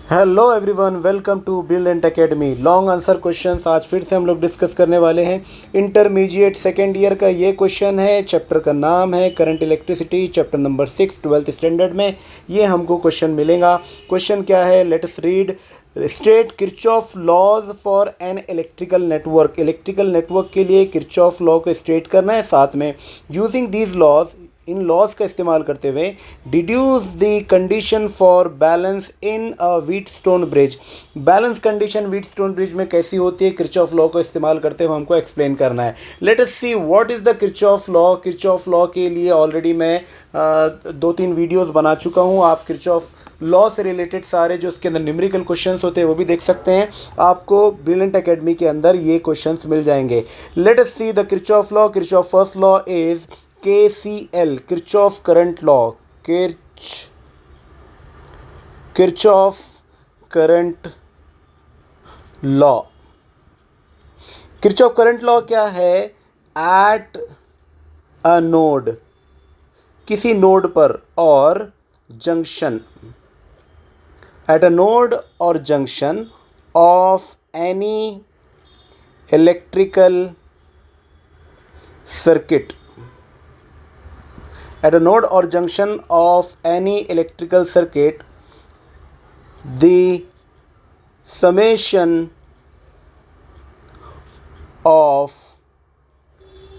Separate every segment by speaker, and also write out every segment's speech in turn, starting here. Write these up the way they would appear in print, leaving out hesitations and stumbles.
Speaker 1: Hello everyone, welcome to Brilliant Academy. Long answer questions आज फिर से हम लोग डिस्कस करने वाले हैं। इंटरमीडिएट सेकेंड ईयर का ये क्वेश्चन है। चैप्टर का नाम है current electricity, chapter number 6 twelfth standard में ये हमको क्वेश्चन मिलेगा। क्वेश्चन क्या है, let us read. State Kirchhoff laws for an electrical network. Electrical network के लिए किरचॉफ लॉ को स्टेट करना है। साथ में यूजिंग दीज लॉज, इन लॉज का इस्तेमाल करते हुए deduce the condition for balance in a Wheatstone bridge. Balance condition Wheatstone bridge में कैसी होती है, किरचॉफ लॉ को इस्तेमाल करते हुए हमको एक्सप्लेन करना है। Let us see what is the Kirchhoff law. Kirchhoff law के लिए ऑलरेडी मैं 2-3 वीडियोज़ बना चुका हूँ। आप किरचॉफ लॉ से रिलेटेड सारे जो उसके अंदर न्यूमेरिकल क्वेश्चंस होते हैं वो भी देख सकते हैं। आपको ब्रिलियंट एकेडमी के अंदर ये क्वेश्चंस मिल जाएंगे। Late us see the Kirchhoff law. Kirchhoff first law is KCL, Kirchhoff current law. Kirchhoff current law. Kirchhoff current law क्या है? एट अ नोड, किसी नोड पर, और जंक्शन, एट अ नोड और junction of any electrical circuit, at a node or junction of any electrical circuit, the summation of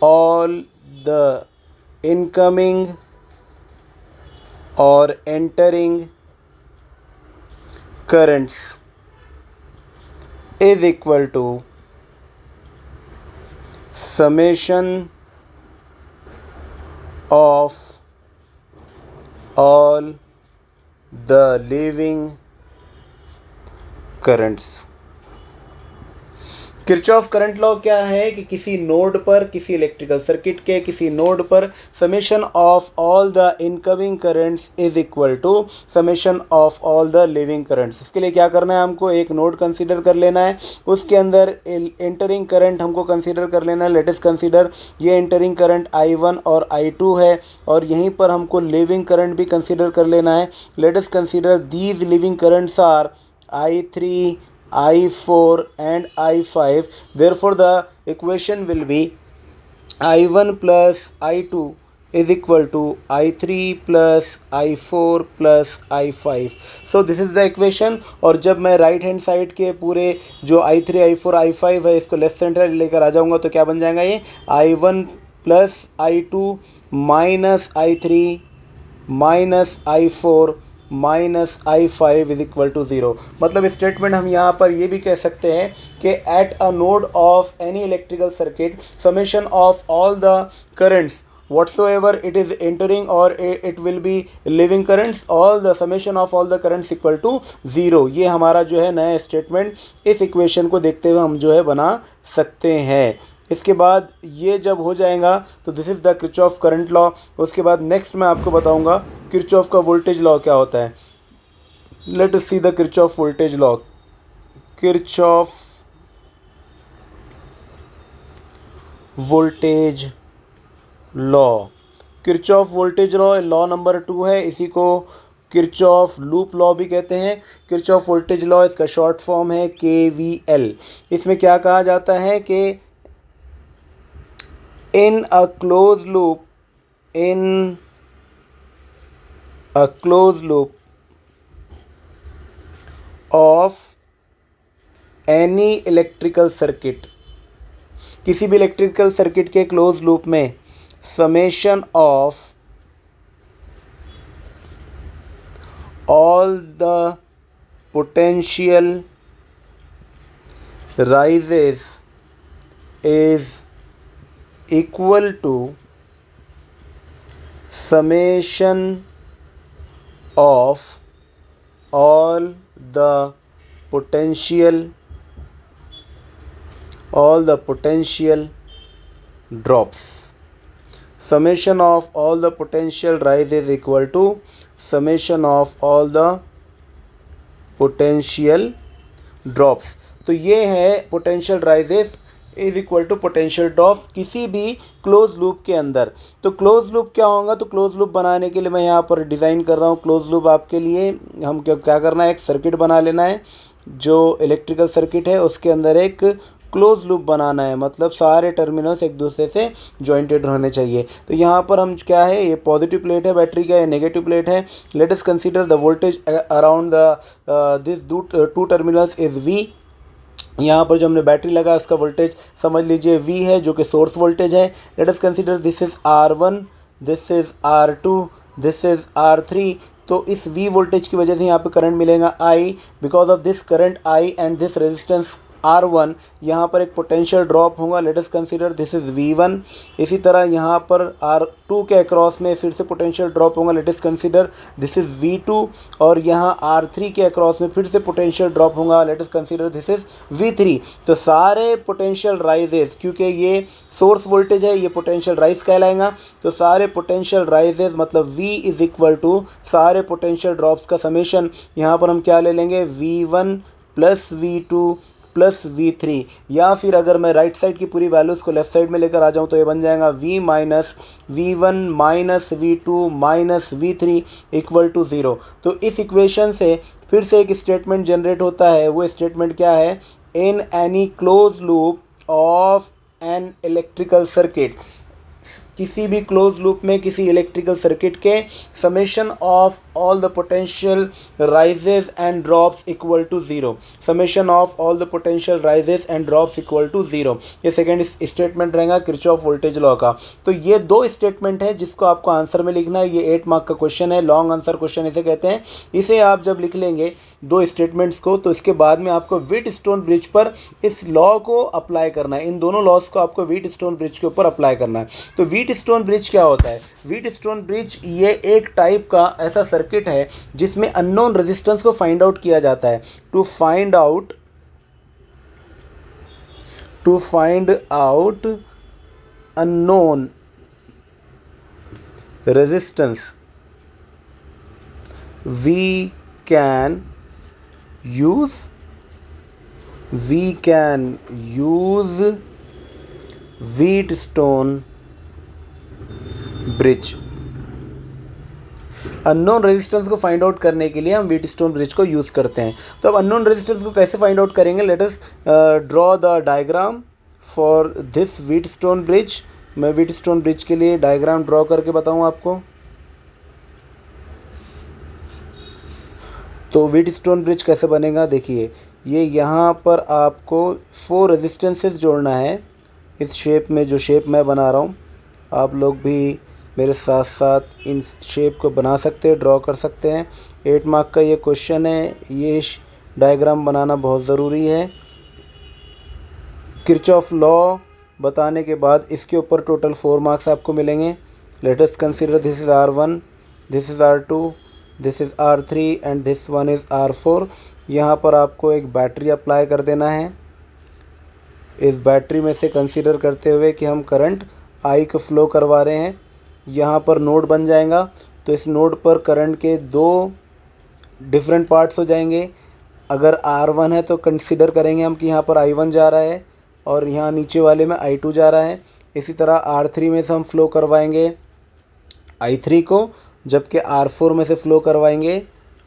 Speaker 1: all the incoming or entering currents is equal to summation of all the living currents। Kirchhoff current law क्या है कि किसी node पर, किसी electrical circuit के किसी node पर summation of all the incoming currents is equal to summation of all the leaving currents. इसके लिए क्या करना है, हमको एक नोड कंसीडर कर लेना है, उसके अंदर एंटरिंग करंट हमको कंसीडर कर लेना है। लेट अस कंसीडर ये एंटरिंग करंट I1 और I2 है, और यहीं पर हमको लिविंग करंट भी कंसीडर कर लेना है। Let us consider these leaving currents are I3, I4 and I5. Therefore the equation will be I1 plus I2 is equal to I3 plus I4 plus I5. So this is the equation। और जब मैं right hand side के पूरे जो I3, I4, I5 है इसको left centre लेकर आ जाऊंगा तो क्या बन जाएगा, ये I1 plus I2 minus I3 minus I4 minus I5 is equal to 0। मतलब स्टेटमेंट हम यहाँ पर ये भी कह सकते हैं कि at a node of any electrical circuit summation of all the currents whatsoever it is entering or it will be living currents, all the summation of all the currents equal to 0। ये हमारा जो है नया statement, इस equation को देखते हुए हम जो है बना सकते हैं। इसके बाद ये जब हो जाएगा तो this is the Kirchhoff current law. उसके बाद नेक्स्ट मैं आपको बताऊंगा किरचॉफ का वोल्टेज लॉ क्या होता है। Let us see the Kirchhoff voltage law. Kirchhoff voltage law. Kirchhoff voltage law law number 2 है। इसी को किरचॉफ लूप लॉ भी कहते हैं। किरचॉफ वोल्टेज लॉ इसका शॉर्ट फॉर्म है KVL। इसमें क्या कहा जाता है कि in a closed loop of any electrical circuit, किसी भी इलेक्ट्रिकल सर्किट के क्लोज लूप में summation of all the potential rises is equal to summation of all the potential drops। summation of all the potential rise is equal to summation of all the potential drops। तो ये है potential rises is equal to potential drop किसी भी close loop के अंदर। तो close loop क्या होगा, तो क्लोज लूप बनाने के लिए मैं यहाँ पर डिज़ाइन कर रहा हूँ क्लोज लूप आपके लिए। हम क्या करना है, एक सर्किट बना लेना है, जो इलेक्ट्रिकल सर्किट है उसके अंदर एक क्लोज लूप बनाना है, मतलब सारे टर्मिनल्स एक दूसरे से जॉइंटेड रहने चाहिए। तो यहाँ पर हम क्या है, ये पॉजिटिव प्लेट है बैटरी का, ये नेगेटिव प्लेट है। Let us consider the voltage around the this two terminals is V. यहाँ पर जो हमने बैटरी लगा उसका वोल्टेज समझ लीजिए V है, जो कि सोर्स वोल्टेज है। Let us consider this is R1, this is R2, this is R3। तो इस V वोल्टेज की वजह से यहाँ पे करंट मिलेगा I, because of this current I and this resistance R1 यहाँ पर एक पोटेंशियल ड्रॉप होगा। Late us consider this is V1। इसी तरह यहाँ पर R2 के अक्रॉस में फिर से पोटेंशियल ड्रॉप होगा। Late us consider this is V2। और यहाँ R3 के अक्रॉस में फिर से पोटेंशियल ड्रॉप होगा। Late us consider this is V3। तो सारे पोटेंशियल राइजेस, क्योंकि ये सोर्स वोल्टेज है, ये पोटेंशियल राइज कहलाएगा। तो सारे पोटेंशियल राइजेस मतलब V इज़ इक्वल टू सारे पोटेंशियल ड्रॉप्स का समेशन। यहाँ पर हम क्या ले लेंगे, V1 plus V2 plus V3, या फिर अगर मैं राइट साइड की पूरी वैल्यूज़ को लेफ्ट साइड में लेकर आ जाऊँ तो ये बन जाएगा V minus V1 minus V2 minus V3 equal to 0। तो इस इक्वेशन से फिर से एक स्टेटमेंट जनरेट होता है। वो स्टेटमेंट क्या है, in any close loop of an electrical circuit, किसी भी क्लोज लूप में किसी इलेक्ट्रिकल सर्किट के summation of all the potential rises and drops equal to 0। Summation of all the potential rises and drops equal to 0। ये second statement रहेगा Kirchhoff voltage law का। तो ये दो स्टेटमेंट है जिसको आपको आंसर में लिखना है। ये 8 मार्क का क्वेश्चन है, लॉन्ग आंसर क्वेश्चन इसे कहते हैं। इसे आप जब लिख लेंगे दो स्टेटमेंट्स को, तो इसके बाद में आपको व्हीटस्टोन ब्रिज पर इस लॉ को अप्लाई करना है। इन दोनों लॉज को आपको व्हीटस्टोन ब्रिज के ऊपर अप्लाई करना है। तो व्हीटस्टोन ब्रिज क्या होता है, व्हीटस्टोन ब्रिज ये एक टाइप का ऐसा सर्किट है जिसमें अननोन रेजिस्टेंस को फाइंड आउट किया जाता है। To find out unknown resistance we can use Wheatstone bridge. Unknown resistance को फाइंड आउट करने के लिए हम व्हीटस्टोन ब्रिज को यूज़ करते हैं। तो अब अननोन रेजिस्टेंस को कैसे फाइंड आउट करेंगे, let us draw the diagram for this Wheatstone bridge. मैं व्हीटस्टोन ब्रिज के लिए डायग्राम ड्रॉ करके बताऊँ आपको। तो व्हीटस्टोन ब्रिज कैसे बनेगा, देखिए ये यहाँ पर आपको 4 रेजिस्टेंसेस जोड़ना है इस शेप में, जो शेप मैं बना रहा हूँ। आप लोग भी मेरे साथ साथ इन शेप को बना सकते हैं, ड्रॉ कर सकते हैं। 8 मार्क का ये क्वेश्चन है, ये डायग्राम बनाना बहुत ज़रूरी है। किरचॉफ लॉ बताने के बाद इसके ऊपर टोटल 4 मार्क्स आपको मिलेंगे। Late us consider this is R1, this is R2, this is R3 and this one is R4। यहाँ पर आपको एक बैटरी अप्लाई कर देना है। इस बैटरी में से कंसीडर करते हुए कि हम करंट I को फ्लो करवा रहे हैं, यहाँ पर नोड बन जाएगा। तो इस नोड पर करंट के 2 डिफरेंट पार्ट्स हो जाएंगे। अगर R1 है तो कंसीडर करेंगे हम कि यहाँ पर I1 जा रहा है और यहाँ नीचे वाले में I2 जा रहा है। इसी तरह R3 में से हम फ्लो करवाएंगे I3 को, जबकि R4 में से फ्लो करवाएंगे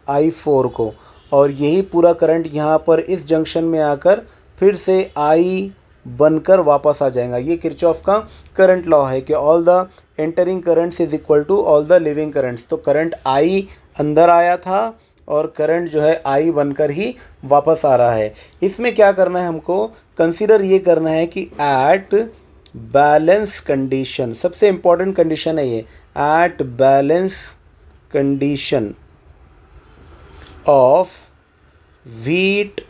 Speaker 1: I4 को। और यही पूरा करंट यहाँ पर इस जंक्शन में आकर फिर से I बनकर वापस आ जाएगा। ये किरचॉफ का करंट लॉ है कि all the entering currents is equal to all the leaving currents. तो करंट I अंदर आया था और करंट जो है I बनकर ही वापस आ रहा है। इसमें क्या करना है हमको, कंसीडर ये करना है कि एट बैलेंस कंडीशन, सबसे इम्पॉर्टेंट कंडीशन है ये, at balance condition of Wheatstone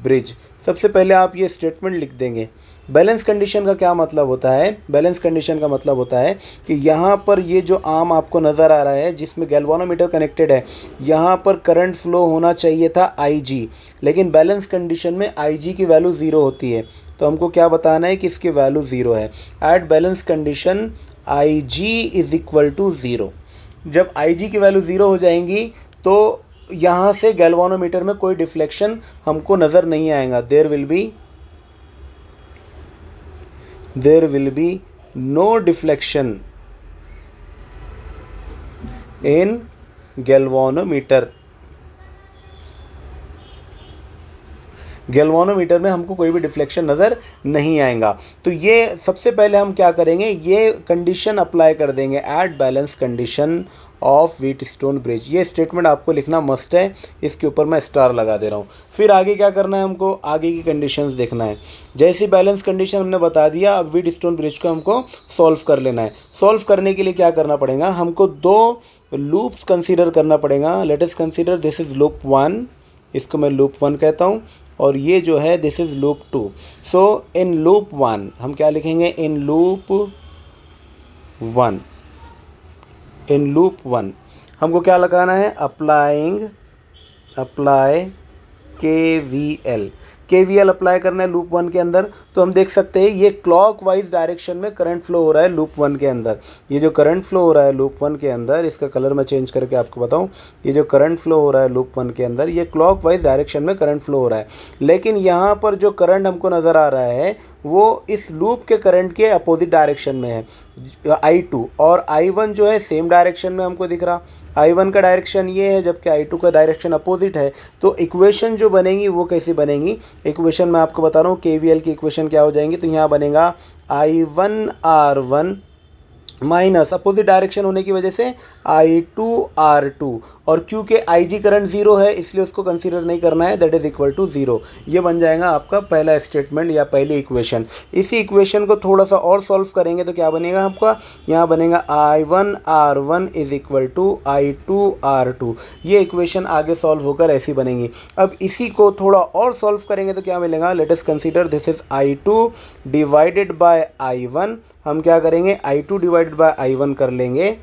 Speaker 1: bridge. सबसे पहले आप ये स्टेटमेंट लिख देंगे। बैलेंस कंडीशन का क्या मतलब होता है, बैलेंस कंडीशन का मतलब होता है कि यहाँ पर ये जो आर्म आपको नज़र आ रहा है जिसमें गैल्वानोमीटर कनेक्टेड है, यहाँ पर करंट फ्लो होना चाहिए था IG, लेकिन बैलेंस कंडीशन में IG की वैल्यू 0 होती है। तो हमको क्या बताना है कि इसकी वैल्यू 0 है। At balance condition IG is equal to 0। जब IG की वैल्यू 0 हो जाएंगी तो यहाँ से गैल्वानोमीटर में कोई डिफ्लेक्शन हमको नज़र नहीं आएगा। There will be there will be no deflection in galvanometer. Galvanometer में हमको कोई भी डिफ्लेक्शन नज़र नहीं आएगा. तो ये सबसे पहले हम क्या करेंगे, ये कंडीशन अप्लाई कर देंगे at balance condition of Wheatstone bridge. ये स्टेटमेंट आपको लिखना मस्ट है, इसके ऊपर मैं स्टार लगा दे रहा हूँ. फिर आगे क्या करना है, हमको आगे की कंडीशंस देखना है. जैसी बैलेंस कंडीशन हमने बता दिया, अब व्हीटस्टोन ब्रिज को हमको सॉल्व कर लेना है. सॉल्व करने के लिए क्या करना पड़ेगा, हमको दो लूप्स कंसीडर करना पड़ेगा. Late us consider this is loop 1, इसको मैं लूप 1 कहता हूँ, और ये जो है this is loop 2. So in loop 1 हम क्या लिखेंगे, इन लूप 1 हमको क्या लगाना है, अप्लाई KVL अप्लाई करना है लूप 1 के अंदर. तो हम देख सकते हैं ये क्लॉकवाइज डायरेक्शन में करंट फ्लो हो रहा है लूप 1 के अंदर. ये जो करंट फ्लो हो रहा है लूप 1 के अंदर, इसका कलर मैं चेंज करके आपको बताऊं, ये जो करंट फ्लो हो रहा है लूप 1 के अंदर, ये क्लॉकवाइज डायरेक्शन में करंट फ्लो हो रहा है. लेकिन यहाँ पर जो करंट हमको नज़र आ रहा है वो इस लूप के करंट के अपोजिट डायरेक्शन में है, I2, और I1 जो है सेम डायरेक्शन में हमको दिख रहा. I1 का डायरेक्शन ये है, जबकि I2 का डायरेक्शन अपोजिट है. तो इक्वेशन जो बनेगी वो कैसी बनेगी, इक्वेशन मैं आपको बता रहा हूँ. KVL की इक्वेशन क्या हो जाएंगी, तो यहाँ बनेगा I1R1 माइनस अपोजिट डायरेक्शन होने की वजह से I2R2, और क्योंकि IG करंट 0 है इसलिए उसको कंसीडर नहीं करना है, दैट इज़ इक्वल टू 0. ये बन जाएगा आपका पहला स्टेटमेंट या पहली इक्वेशन. इसी इक्वेशन को थोड़ा सा और सॉल्व करेंगे तो क्या बनेगा आपका, यहाँ बनेगा I1R1 is equal to I2R2. ये इक्वेशन आगे सॉल्व होकर ऐसी बनेगी. अब इसी को थोड़ा और सॉल्व करेंगे तो क्या मिलेगा, late us consider this is I2 divided by I1. हम क्या करेंगे, I2 डिवाइडेड बाय I1 कर लेंगे,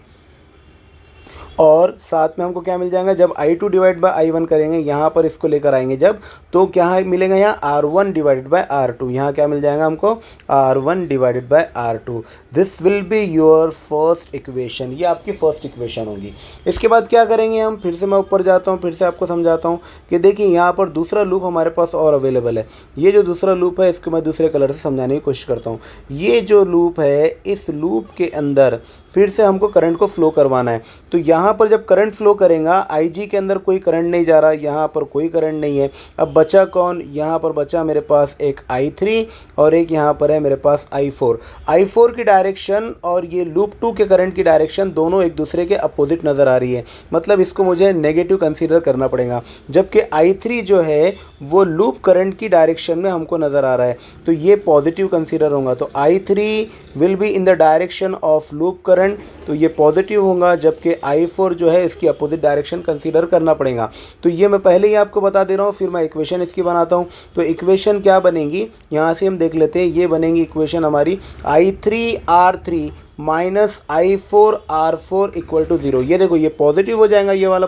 Speaker 1: और साथ में हमको क्या मिल जाएगा, जब I2 डिवाइड बाय I1 करेंगे, यहाँ पर इसको लेकर आएंगे जब, तो क्या मिलेगा, यहाँ R1 डिवाइडेड बाय R2. यहाँ क्या मिल जाएगा हमको, R1 divided by R2. This will be your first equation. ये आपकी फर्स्ट इक्वेशन होगी. इसके बाद क्या करेंगे हम, फिर से मैं ऊपर जाता हूँ, फिर से आपको समझाता हूँ कि देखिए यहाँ पर दूसरा लूप हमारे पास और अवेलेबल है. ये जो दूसरा लूप है इसको मैं दूसरे कलर से समझाने की कोशिश करता हूँ. ये जो लूप है, इस लूप के अंदर फिर से हमको करंट को फ्लो करवाना है. तो यहाँ पर जब करंट फ्लो करेगा, IG के अंदर कोई करंट नहीं जा रहा, यहाँ पर कोई करंट नहीं है. अब बचा कौन, यहाँ पर बचा मेरे पास एक I3 और एक यहाँ पर है मेरे पास I4 की डायरेक्शन और ये लूप 2 के करंट की डायरेक्शन दोनों एक दूसरे के अपोजिट नज़र आ रही है. मतलब इसको मुझे नेगेटिव कंसीडर करना पड़ेगा, जबकि I3 जो है वो लूप करंट की डायरेक्शन में हमको नज़र आ रहा है, तो ये पॉजिटिव कंसीडर होगा. तो I3 will be in the direction of loop current, तो ये पॉजिटिव होगा, जबकि I4 जो है इसकी अपोजिट डायरेक्शन कंसीडर करना पड़ेगा. तो ये मैं पहले ही आपको बता दे रहा हूँ, फिर मैं इक्वेशन इसकी बनाता हूँ. तो इक्वेशन क्या बनेगी, यहाँ से हम देख लेते हैं. ये बनेगी इक्वेशन हमारी I3R3 minus I4R4 equal to 0. ये देखो, ये पॉजिटिव हो जाएगा, ये वाला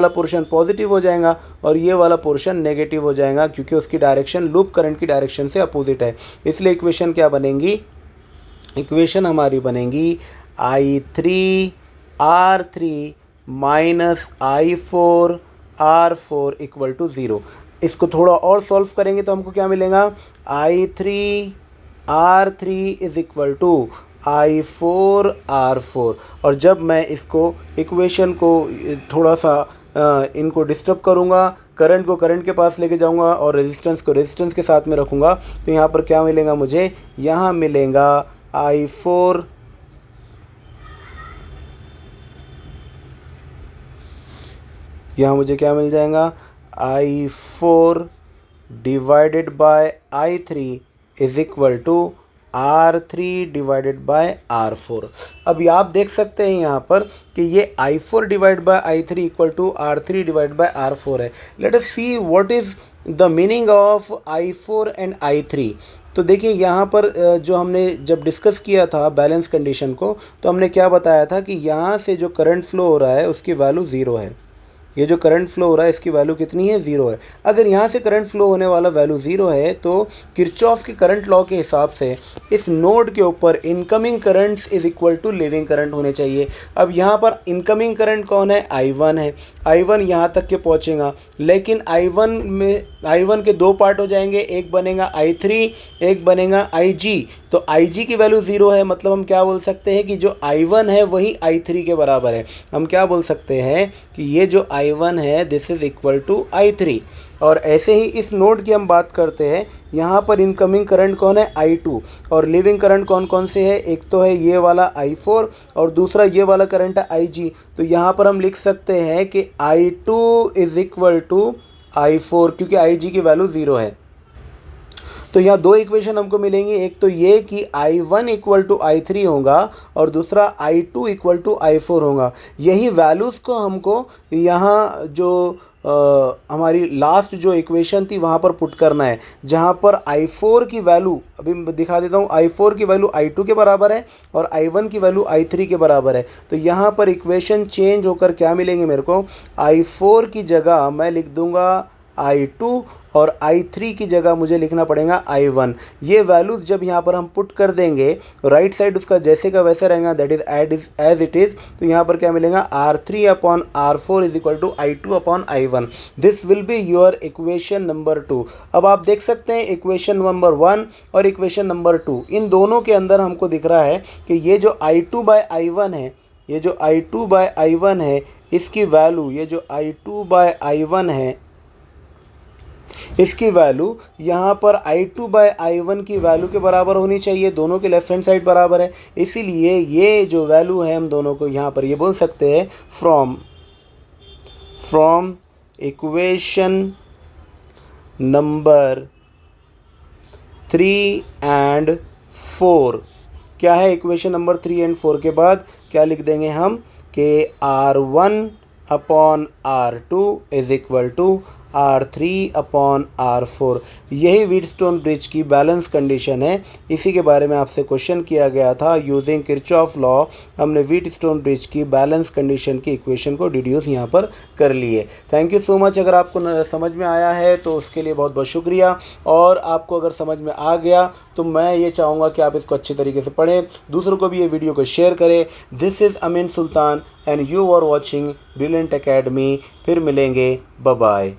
Speaker 1: पोर्शन पॉजिटिव हो जाएगा, और ये वाला पोर्शन नेगेटिव हो जाएगा, क्योंकि उसकी डायरेक्शन लूप करंट की डायरेक्शन से अपोजिट है. इसलिए इक्वेशन क्या बनेगी, इक्वेशन हमारी बनेगी I3R3 minus I4R4 equal to 0. इसको थोड़ा और सॉल्व करेंगे तो हमको क्या मिलेगा, I3R3 is equal to I4R4. और जब मैं इसको इक्वेशन को थोड़ा सा इनको डिस्टर्ब करूँगा, करंट को करंट के पास लेके जाऊँगा और रेजिस्टेंस को रेजिस्टेंस के साथ में रखूँगा, तो यहाँ पर क्या मिलेगा मुझे, यहाँ मिलेगा I4 यहाँ मुझे क्या मिल जाएगा, I4 divided by I3 is equal to R3 divided by R4. अभी आप देख सकते हैं यहाँ पर कि ये I4 divide by I3 equal to R3 divide by R4 है. Let us see what is the meaning of I4 and I3. तो देखिए यहाँ पर जो हमने जब डिस्कस किया था बैलेंस कंडीशन को, तो हमने क्या बताया था कि यहाँ से जो करंट फ्लो हो रहा है उसकी वैल्यू 0 है. ये जो करंट फ्लो हो रहा है इसकी वैल्यू कितनी है, 0 है. अगर यहाँ से करंट फ्लो होने वाला वैल्यू 0 है, तो किरचॉफ के करंट लॉ के हिसाब से इस नोड के ऊपर incoming currents is equal to leaving current होने चाहिए. अब यहाँ पर इनकमिंग करंट कौन है, I1 है. I1 यहाँ तक के पहुँचेगा, लेकिन I1 के दो पार्ट हो जाएंगे, एक बनेगा I3, एक बनेगा IG। तो IG की वैल्यू 0 है, मतलब हम क्या बोल सकते हैं कि जो I1 है वही I3 के बराबर है। हम क्या बोल सकते हैं कि ये जो I1 है this is equal to I3। और ऐसे ही इस नोड की हम बात करते हैं, यहाँ पर इनकमिंग करंट कौन है I2, और लिविंग करंट कौन कौन से है, एक तो है ये वाला I4 और दूसरा ये वाला करंट है IG। तो यहाँ पर हम लिख सकते हैं कि I2 is equal to I4, क्योंकि IG की वैल्यू 0 है। तो यहाँ दो इक्वेशन हमको मिलेंगी, एक तो ये कि I1 इक्वल टू I3 होगा और दूसरा I2 इक्वल टू I4 होगा। यही वैल्यूज़ को हमको यहाँ जो हमारी लास्ट जो इक्वेशन थी वहाँ पर पुट करना है, जहाँ पर I4 की वैल्यू अभी दिखा देता हूँ, I4 की वैल्यू I2 के बराबर है और I1 की वैल्यू I3 के बराबर है। तो यहाँ पर इक्वेशन चेंज होकर क्या मिलेंगे मेरे को, I4 की जगह मैं लिख दूँगा I2 और I3 की जगह मुझे लिखना पड़ेगा I1। ये वैल्यूज़ जब यहाँ पर हम पुट कर देंगे, राइट साइड उसका जैसे का वैसे रहेगा, that is as it is. तो यहाँ पर क्या मिलेगा, R3 upon R4 is equal to I2 upon I1। This will be your equation number 2। अब आप देख सकते हैं इक्वेशन नंबर 1 और इक्वेशन नंबर 2, इन दोनों के अंदर हमको दिख रहा है कि ये जो I2 बाय I1 है, ये जो I2 बाय I1 है, इसकी वैल्यू, ये जो I2 बाय I1 है इसकी वैल्यू यहाँ पर I2 बाय I1 की वैल्यू के बराबर होनी चाहिए, दोनों के लेफ्ट हैंड साइड बराबर है। इसीलिए ये जो वैल्यू है हम दोनों को यहाँ पर ये बोल सकते हैं फ्रॉम इक्वेशन नंबर 3 एंड 4। क्या है इक्वेशन नंबर 3 एंड 4 के बाद क्या लिख देंगे हम कि R1 upon R2 is equal to R3 upon R4। यही व्हीटस्टोन ब्रिज की बैलेंस कंडीशन है। इसी के बारे में आपसे क्वेश्चन किया गया था। यूजिंग किरचॉफ लॉ हमने व्हीटस्टोन ब्रिज की बैलेंस कंडीशन की इक्वेशन को डिड्यूस यहाँ पर कर लिए। Thank you so much. अगर आपको समझ में आया है तो उसके लिए बहुत बहुत शुक्रिया, और आपको अगर समझ में आ गया तो मैं ये चाहूँगा कि आप इसको अच्छे तरीके से पढ़ें, दूसरों को भी ये वीडियो को शेयर करें। This is Amin Sultan and you are watching Brilliant Academy. फिर मिलेंगे, बाय बाय।